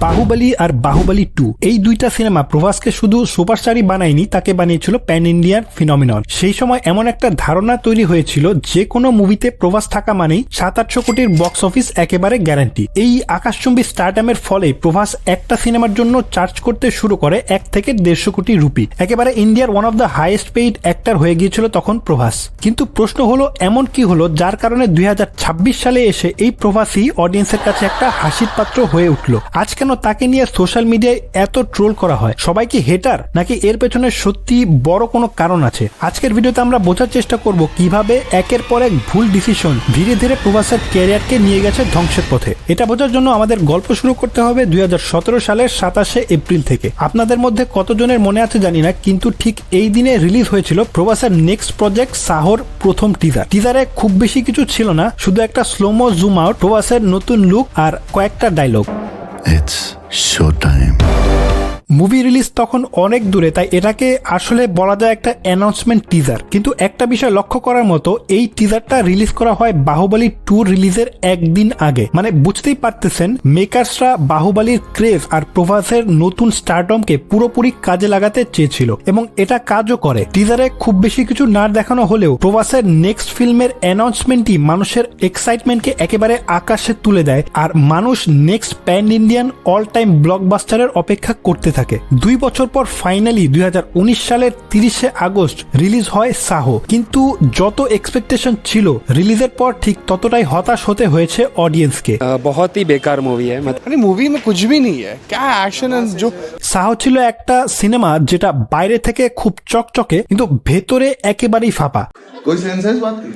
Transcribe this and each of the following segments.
বাহুবলী আর বাহুবলী 2 এই দুইটা সিনেমা প্রভাসকে শুধু সুপারস্টারই বানায়নি, তাকে বানিয়েছিল প্যান ইন্ডিয়ান ফিনোমিনন। সেই সময় এমন একটা ধারণা তৈরি হয়েছিল যে কোনো মুভিতে প্রভাস থাকা মানেই 700-800 কোটির বক্স অফিস একেবারে গ্যারান্টি। এই আকাশচুম্বী স্টারডামের ফলে প্রভাস একটা সিনেমার জন্য চার্জ করতে শুরু করে 1 থেকে 150 কোটি রুপি। একেবারে ইন্ডিয়ার one of the highest paid actor হয়ে গিয়েছিল তখন প্রভাস। কিন্তু প্রশ্ন হলো এমন কি হলো যার কারণে 2026 সালে এসে এই প্রভাসই অডিয়েন্সের কাছে একটা হাসির পাত্র হয়ে উঠলো। আজ কেন তাকে নিয়ে সোশ্যাল মিডিয়ায় এত ট্রোল করা হয়? সবাই কি হেটার, নাকি এর পেছনে সত্যি বড় কোনো কারণ আছে? আজকের ভিডিওতে আমরা বোঝার চেষ্টা করব কিভাবে একের পর এক ভুল ডিসিশন ধীরে ধীরে প্রভাসের ক্যারিয়ারকে নিয়ে গেছে ধ্বংসের পথে। এটা বোঝার জন্য আমাদের গল্প শুরু করতে হবে 2017 সালের 27শে এপ্রিল থেকে। আপনাদের মধ্যে কতজনের মনে আছে জানি না, কিন্তু ঠিক এই দিনে রিলিজ হয়েছিল প্রভাসের নেক্সট প্রজেক্ট সাহোর প্রথম টিজার। টিজারে খুব বেশি কিছু ছিল না, শুধু একটা স্লোমো জুম আউট, প্রভাসের নতুন লুক আর কয়েকটা dialogue. It's showtime. Movie release তখন অনেক দূরে, তাই এটাকে আসলে বলা যায় একটা অ্যানাউন্সমেন্ট টিজার। কিন্তু একটা বিষয় লক্ষ্য করার মতো, এই টিজারটা রিলিজ করা হয় বাহুবলী 2 রিলিজের একদিন আগে। মানে বুঝতেই পারতেছেন মেকার্সরা বাহুবলীর ক্রেজ আর প্রভাসের নতুন স্টারডমকে পুরোপুরি কাজে লাগাতে চেয়েছিল, এবং এটা কাজও করে। টিজারে খুব বেশি কিছু না দেখানো হলেও প্রভাসের নেক্সট ফিল্মের অ্যানাউন্সমেন্টই মানুষের এক্সাইটমেন্টকে একেবারে আকাশে তুলে দেয়, আর মানুষ next pan Indian all time ব্লকবাস্টারের অপেক্ষা করতে থাকে। 2 বছর পর ফাইনালি 2019 সালের 30শে আগস্ট রিলিজ হয় সাহো। কিন্তু যত এক্সপেকটেশন ছিল, রিলিজের পর ঠিক ততটাই হতাশ হতে হয়েছে অডিয়েন্সকে। बहुत ही बेकार मूवी है। अरे मूवी में कुछ भी नहीं है, क्या एक्शन है जो। সাহো ছিল একটা সিনেমা যেটা বাইরে থেকে খুব চকচকে, কিন্তু ভেতরে একেবারেই ফাঁপা। कोई सेंस है इस बात की?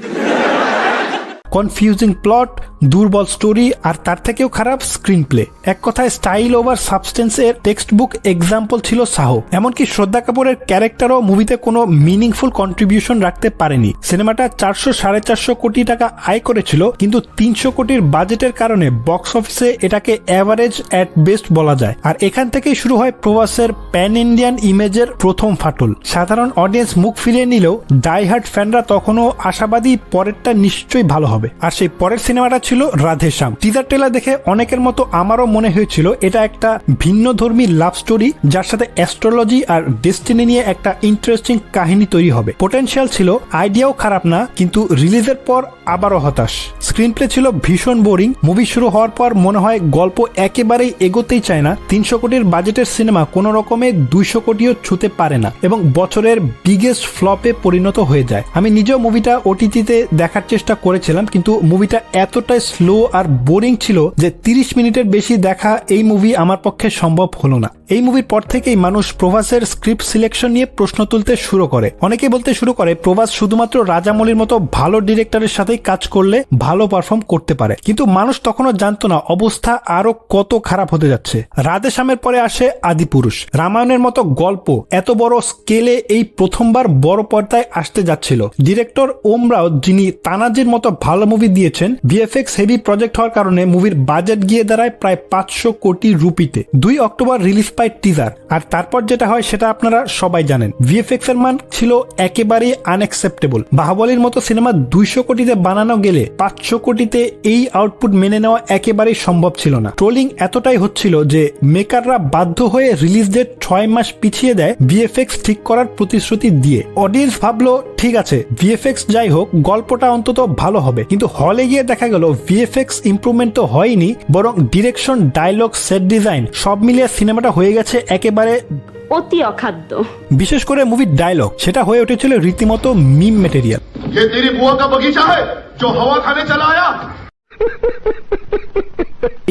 কনফিউজিং প্লট, দুর্বল স্টোরি, আর তার থেকেও খারাপ স্ক্রিন প্লে। এক কথায় স্টাইল ওভার সাবস্টেন্স এর টেক্সট বুক এক্সাম্পল ছিল সাহো। এমনকি শ্রদ্ধা কাপুরের ক্যারেক্টারও মুভিতে কোনো মিনিংফুল কন্ট্রিবিউশন রাখতে পারেনি। সিনেমাটা 400-450 কোটি টাকা আয় করেছিল, কিন্তু 300 কোটির বাজেটের কারণে বক্স অফিসে এটাকে অ্যাভারেজ অ্যাট বেস্ট বলা যায়। আর এখান থেকেই শুরু হয় প্রভাসের প্যান ইন্ডিয়ান ইমেজের প্রথম ফাটল। সাধারণ অডিয়েন্স মুখ ফিরিয়ে নিলেও ডাইহার্ট ফ্যানরা তখনও আশাবাদী পরেরটা নিশ্চয়ই ভালো হবে। আর সেই পরের সিনেমাটা ছিল রাধেশ্যাম। টিজার ট্রেলার দেখে অনেকের মতো আমারও মনে হয়েছিল এটা একটা ভিন্নধর্মী লাভ স্টোরি, যার সাথে অ্যাস্ট্রোলজি আর ডেস্টিনি নিয়ে একটা ইন্টারেস্টিং কাহিনী তৈরি হবে। পোটেনশিয়াল ছিল, আইডিয়াও খারাপ না, কিন্তু রিলিজের পর আবারও হতাশ। স্ক্রিন প্লে ছিল ভীষণ বোরিং। মুভি শুরু হওয়ার পর মনে হয় গল্প একেবারেই এগোতেই চায় না। 300 কোটির বাজেটের সিনেমা কোনো রকমে 200 কোটিও ছুঁতে পারে না, এবং বছরের বিগেস্ট ফ্লপে পরিণত হয়ে যায়। আমি নিজেও মুভিটা ওটিটিতে দেখার চেষ্টা করেছিলাম, কিন্তু মুভিটা এতটাই স্লো আর বোরিং ছিল যে 30 মিনিটের বেশি দেখা এই মুভি আমার পক্ষে সম্ভব হলো না। এই মুভির পর থেকেই মানুষ প্রভাসের স্ক্রিপ্ট সিলেকশন নিয়ে প্রশ্ন তুলতে শুরু করে। অনেকে বলতে শুরু করে প্রভাস শুধুমাত্র রাজামৌলির মতো ভালো ডিরেক্টরের সাথেই কাজ করলে ভালো পারফর্ম করতে পারে, কিন্তু মানুষ তখনও জানতো না অবস্থা আরো কত খারাপ হতে যাচ্ছে। রাধেশ্যামের পরে আসে আদিপুরুষ। রামায়ণের মতো গল্প এত বড় স্কেলে এই প্রথমবার বড় পর্দায় আসতে যাচ্ছিল। ডিরেক্টর ওম রাও, যিনি তানাজির মতো ভালো মুভি দিয়েছেন, ভিএফএক্স হেভি প্রজেক্ট হওয়ার কারণে মুভির বাজেট গিয়ে দাঁড়ায় প্রায় 500 কোটি রুপিতে। 2 অক্টোবর রিলিজ পায় টিজার, আর তারপর যেটা হয় সেটা আপনারা সবাই জানেন। ভিএফএক্স এর মান ছিল একেবারেই আনএক্সেপ্টেবল। বাহুবলীর মতো সিনেমা 200 কোটিতে বানানো গেলে 500 কোটিতে এই আউটপুট মেনে নেওয়া একেবারেই সম্ভব ছিল না। ট্রোলিং এতটাই হচ্ছিল যে মেকাররা বাধ্য হয়ে রিলিজ ডেট 6 মাস পিছিয়ে দেয় ভিএফএক্স ঠিক করার প্রতিশ্রুতি দিয়ে। অডিয়েন্স ভাবলো ঠিক আছে, ভিএফএক্স যাই হোক, গল্পটা অন্তত ভালো হবে। কিন্তু হলে গিয়ে দেখা গেল ভিএফএক্স ইমপ্রুভমেন্ট তো হয়নি, বরং ডিরেকশন, ডায়লগ, সেট ডিজাইন সব মিলিয়ে সিনেমাটা হয়ে গেছে একেবারে অতি অখাদ্য। বিশেষ করে মুভির ডায়লগ, সেটা হয়ে উঠেছিল রীতিমতো মিম মেটেরিয়াল। ये तेरी बुआ का बगीचा है जो हवा खाने चला आया।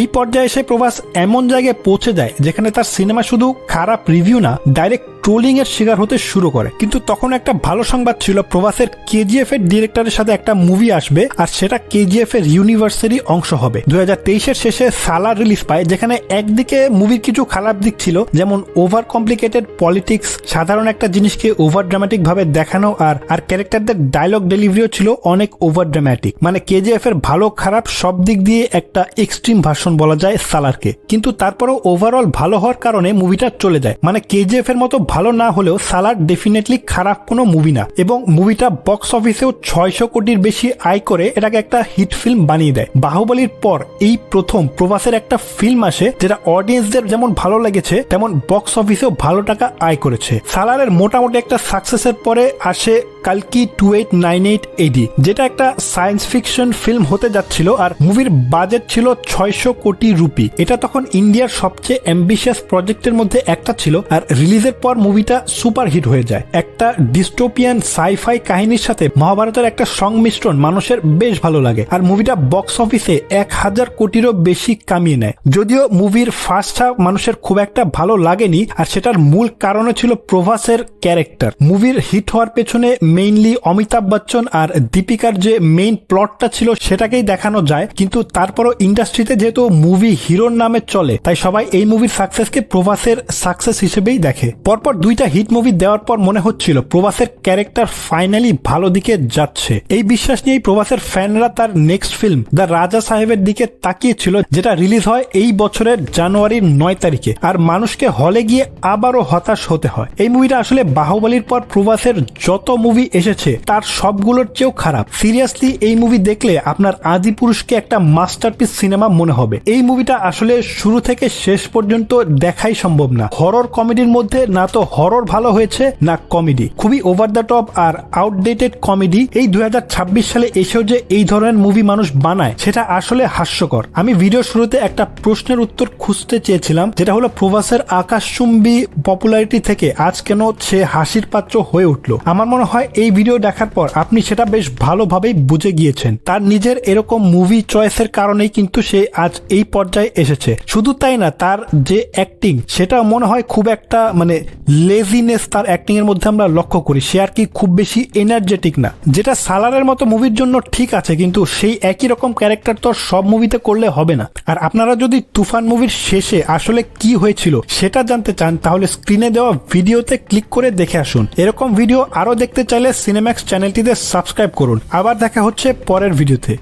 এই পর্যায়ে এসে প্রভাস এমন জায়গায় পৌঁছে যায় যেখানে তার সিনেমা শুধু খারাপ রিভিউ না, ডাইরেক্ট ট্রোলিং এর শিকার হতে শুরু করে। কিন্তু তখন একটা ভালো সংবাদ ছিল, প্রভাসের কেজিএফ এর ডিরেক্টরের সাথে একটা মুভি আসবে, আর সেটা কেজিএফ এর ইউনিভার্সেরই অংশ হবে। 2023 শেষে সালার রিলিজ পায়, যেখানে একদিকে মুভির কিছু খারাপ দিক ছিল, যেমন ওভার কমপ্লিকেটেড পলিটিক্স, সাধারণ একটা জিনিসকে ওভার ড্রামাটিক ভাবে দেখানো, আর ক্যারেক্টারদের ডায়লগ ডেলিভারিও ছিল অনেক ওভার ড্রামাটিক। মানে কেজিএফ এর ভালো খারাপ সব দিক দিয়ে একটা এক্সট্রিম ভার্সন বলা যায় সালারকে। কিন্তু তারপরেও ওভারঅল ভালো হওয়ার কারণে মুভিটা চলে যায়। মানে কেজিএফ এর মতো ভালো না হলেও সালার ডেফিনেটলি খারাপ কোনো মুভি না, এবং মুভিটা বক্স অফিসেও 600 কোটির বেশি আয় করে এটাকে একটা হিট ফিল্ম বানিয়ে দেয়। বাহুবলীর পর এই প্রথম প্রভাসের একটা ফিল্ম আসে যেটা অডিয়েন্সদের যেমন ভালো লেগেছে তেমন বক্স অফিসেও ভালো টাকা আয় করেছে। সালারের মোটামুটি একটা সাকসেসের পরে আসে কালকি 2898 AD, যেটা একটা সায়েন্স ফিকশন ফিল্ম হতে যাচ্ছিল আর মুভির বাজেট ছিল 600 কোটি রুপি। এটা তখন ইন্ডিয়ার সবচেয়ে অ্যাম্বিশিয়াস প্রজেক্টের মধ্যে একটা ছিল, আর রিলিজের পর মুভিটা সুপার হিট হয়ে যায়। একটা ডিস্টোপিয়ান সাইফাই কাহিনীর সাথে মহাভারতের একটা সংমিশ্রণ মানুষের বেশ ভালো লাগে, আর মুভিটা বক্স অফিসে 1000 কোটিরও বেশি কামিয়ে নেয়। যদিও মুভির ফার্স্ট হাফ মানুষের খুব একটা ভালো লাগেনি, আর সেটার মূল কারণে ছিল প্রভাসের ক্যারেক্টার। মুভির হিট হওয়ার পেছনে মেইনলি অমিতাভ বচ্চন আর দীপিকার যে মেইন প্লটটা ছিল সেটাকেই দেখানো যায়, কিন্তু তারপরও ইন্ডাস্ট্রিতে যেহেতু মুভি হিরোর নামে চলে তাই সবাই এই মুভির সাকসেসকে প্রভাসের সাকসেস হিসেবেই দেখে। পরপর দুইটা হিট মুভি দেওয়ার পর মনে হচ্ছিল প্রভাসের ক্যারেক্টার ফাইনালি ভালো দিকে যাচ্ছে। এই বিশ্বাস নিয়েই প্রভাসের ফ্যানরা তার নেক্সট ফিল্ম দ্য রাজা সাহেবের দিকে তাকিয়েছিল, যেটা রিলিজ হয় এই বছরের জানুয়ারির 9 তারিখে, আর মানুষকে হলে গিয়ে আবারও হতাশ হতে হয়। এই মুভিটা আসলে বাহুবলীর পর প্রভাসের যত মুভি এসেছে তার সবগুলোর চেয়েও খারাপ। সিরিয়াসলি এই মুভি দেখলে আপনার আদিপুরুষকে একটা মাস্টারপিস সিনেমা মনে হবে। এই মুভিটা আসলে শুরু থেকে শেষ পর্যন্ত দেখাই সম্ভব না। হরর কমেডির মধ্যে না তো হরর ভালো হয়েছে না কমেডি, খুবই ওভার দ্য টপ আর আউটডেটেড কমেডি। এই 2026 সালে এসেও যে এই ধরনের মুভি মানুষ বানায় সেটা আসলে হাস্যকর। আমি ভিডিও শুরুতে একটা প্রশ্নের উত্তর খুঁজতে চেয়েছিলাম, যেটা হলো প্রভাসের আকাশচুম্বী পপুলারিটি থেকে আজ কেন সে হাসির পাত্র হয়ে উঠলো। আমার মনে হয় এই ভিডিও দেখার পর আপনি সেটা বেশ ভালোভাবেই বুঝে গিয়েছেন। তার নিজের এরকম মুভি চয়েসের কারণেই কিন্তু সে আজ এই পর্যায়ে এসেছে। শুধু তাই না, তার যে অ্যাক্টিং সেটা মনে হয় খুব একটা লেজিনেস তার অ্যাক্টিং এর মধ্যে আমরা লক্ষ্য করি। সে আর কি খুব বেশি এনার্জেটিক না, যেটা সালারের মতো মুভির জন্য ঠিক আছে, কিন্তু সেই একই রকম ক্যারেক্টার তো সব মুভিতে করলে হবে না। আর আপনারা যদি তুফান মুভির শেষে আসলে কি হয়েছিল সেটা জানতে চান তাহলে স্ক্রিনে দেওয়া ভিডিওতে ক্লিক করে দেখে আসুন। এরকম ভিডিও আরো দেখতে চাইলে সিনেম্যাক্স চ্যানেলটিতে সাবস্ক্রাইব করুন। আবার দেখা হচ্ছে পরের ভিডিওতে।